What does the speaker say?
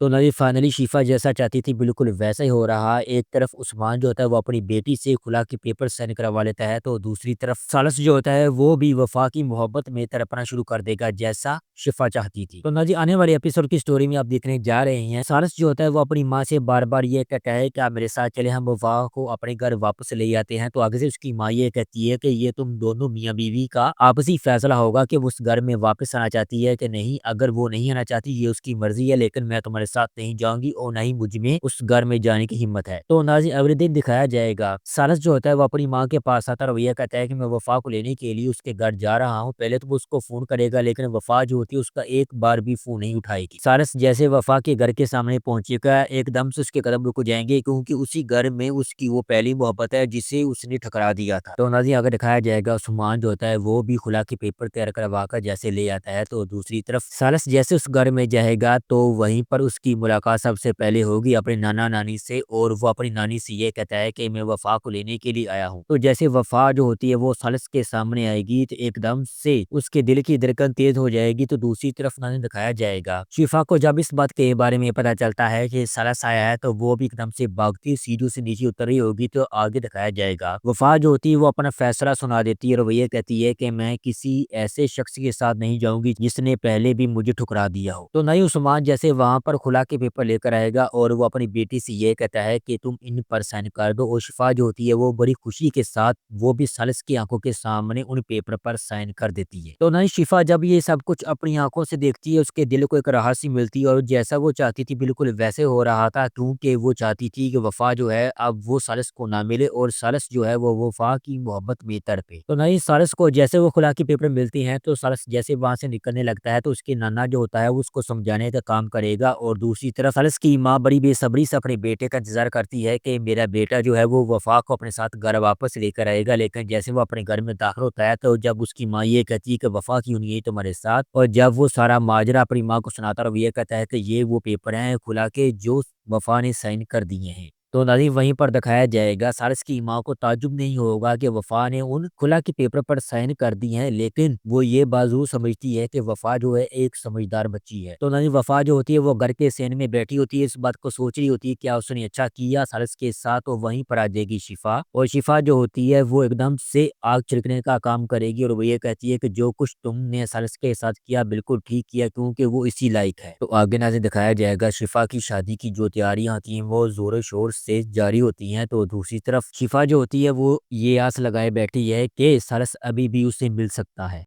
تو نہ فائنلی شیفا جیسا چاہتی تھی بالکل ویسا ہی ہو رہا۔ ایک طرف عثمان جو ہوتا ہے وہ اپنی بیٹی سے خلا کے پیپر سائن کروا لیتا ہے، تو دوسری طرف سالس جو ہوتا ہے وہ بھی وفا کی محبت میں تڑپنا شروع کر دے گا جیسا شفا چاہتی تھی۔ تو جی آنے والے ایپیسوڈ کی سٹوری میں آپ دیکھنے جا رہے ہیں سالس جو ہوتا ہے وہ اپنی ماں سے بار بار یہ کہتا ہے کہ آپ میرے ساتھ چلے، ہم وفا کو اپنے گھر واپس لے آتے ہیں۔ تو آگے سے اس کی ماں یہ کہتی ہے کہ یہ تم دونوں میاں بیوی کا آپسی فیصلہ ہوگا کہ وہ اس گھر میں واپس آنا چاہتی ہے کہ نہیں۔ اگر وہ نہیں آنا چاہتی یہ اس کی مرضی ہے، لیکن میں تمہارے ساتھ نہیں جاؤں گی اور نہ ہی مجھ میں اس گھر میں جانے کی ہمت ہے۔ تو ناظرین اگلے دن دکھایا جائے گا سالس جو ہوتا ہے وہ اپنی ماں کے پاس آتا ہے اور یہ کہتا ہے کہ میں وفا کو لینے کے لیے اس کے گھر جا رہا ہوں۔ پہلے تو وہ اس کو فون کرے گا لیکن وفا جو ہوتی ہے اس کا ایک بار بھی فون نہیں اٹھائے گی۔ سالس جیسے وفا کے گھر کے سامنے پہنچے گا ایک دم سے اس کے قدم رک جائیں گے، کیونکہ اسی گھر میں اس کی وہ پہلی محبت ہے جسے اس نے ٹھکرا دیا تھا۔ تو ناظرین اگر دکھایا جائے گا عثمان جو ہوتا ہے وہ بھی خلا کے پیپر تیار کروا کر جیسے لے آتا ہے، تو دوسری طرف سالس جیسے اس گھر میں جائے گا تو وہیں پر اس کی ملاقات سب سے پہلے ہوگی اپنے نانا نانی سے، اور وہ اپنی نانی سے یہ کہتا ہے کہ میں وفا کو لینے کے لیے آیا ہوں۔ تو جیسے وفا جو ہوتی ہے وہ سالس کے سامنے آئے گی تو ایک دم سے اس کے دل کی دھڑکن تیز ہو جائے گی۔ تو دوسری طرف ناظرین دکھایا جائے گا شفا کو جب اس بات کے بارے میں پتا چلتا ہے کہ سالس آیا ہے تو وہ بھی ایک دم سے بھاگتی سیڑھیوں سے نیچے اتر رہی ہوگی۔ تو آگے دکھایا جائے گا وفا جو ہوتی ہے وہ اپنا فیصلہ سنا دیتی ہے اور وہ یہ کہتی ہے کہ میں کسی ایسے شخص کے ساتھ نہیں جاؤں گی جس نے پہلے بھی مجھے ٹھکرا دیا ہو۔ تو نئی عثمان جیسے وہاں پر خلا کے پیپر لے کر آئے گا اور وہ اپنی بیٹی سے یہ کہتا ہے کہ تم ان پر سائن کر دو، اور شفا جو ہوتی ہے وہ بڑی خوشی کے ساتھ وہ بھی سالس کی آنکھوں کے سامنے ان پیپر پر سائن کر دیتی ہے۔ تو نئی شفا جب یہ سب کچھ اپنی آنکھوں سے دیکھتی ہے اس کے دل کو ایک راحت سی ملتی ہے، اور جیسا وہ چاہتی تھی بالکل ویسے ہو رہا تھا، کیونکہ وہ چاہتی تھی کہ وفا جو ہے اب وہ سالس کو نہ ملے اور سالس جو ہے وہ وفا کی محبت میں تڑپے۔ تو نئی سالس کو جیسے وہ خلا کے پیپر ملتی ہیں تو سالس جیسے وہاں سے نکلنے لگتا ہے تو اس کے نانا جو ہوتا ہے وہ اس کو سمجھانے کا کام کرے گا، اور دوسری طرف سالس کی ماں بڑی بے صبری سے اپنے بیٹے کا انتظار کرتی ہے کہ میرا بیٹا جو ہے وہ وفا کو اپنے ساتھ گھر واپس لے کر آئے گا۔ لیکن جیسے وہ اپنے گھر میں داخل ہوتا ہے تو جب اس کی ماں یہ کہتی ہے کہ وفا کیوں نہیں ہے تمہارے ساتھ، اور جب وہ سارا ماجرا اپنی ماں کو سناتا ہے اور وہ یہ کہتا ہے کہ یہ وہ پیپر ہیں کھلا کے جو وفا نے سائن کر دیے ہیں، تو ناظرین وہیں پر دکھایا جائے گا سالس کی ماں کو تعجب نہیں ہوگا کہ وفا نے ان کھلا کے پیپر پر سائن کر دی ہیں، لیکن وہ یہ بات ضرور سمجھتی ہے کہ وفا جو ہے ایک سمجھدار بچی ہے۔ تو ناظرین وفا جو ہوتی ہے وہ گھر کے سین میں بیٹھی ہوتی ہے، اس بات کو سوچ رہی ہوتی ہے کیا اس نے اچھا کیا سالس کے ساتھ، تو وہیں پر آ جائے گی شفا، اور شفا جو ہوتی ہے وہ ایک دم سے آگ چھڑکنے کا کام کرے گی اور وہ یہ کہتی ہے کہ جو کچھ تم نے سالس کے ساتھ کیا بالکل ٹھیک کیا، کیونکہ وہ اسی لائق ہے۔ تو آگے ناظرین دکھایا جائے گا شفا کی شادی کی جو تیاریاں ہوتی ہیں وہ زور و شور سے جاری ہوتی ہیں، تو دوسری طرف شفا جو ہوتی ہے وہ یہ آس لگائے بیٹھی ہے کہ سالس ابھی بھی اسے مل سکتا ہے۔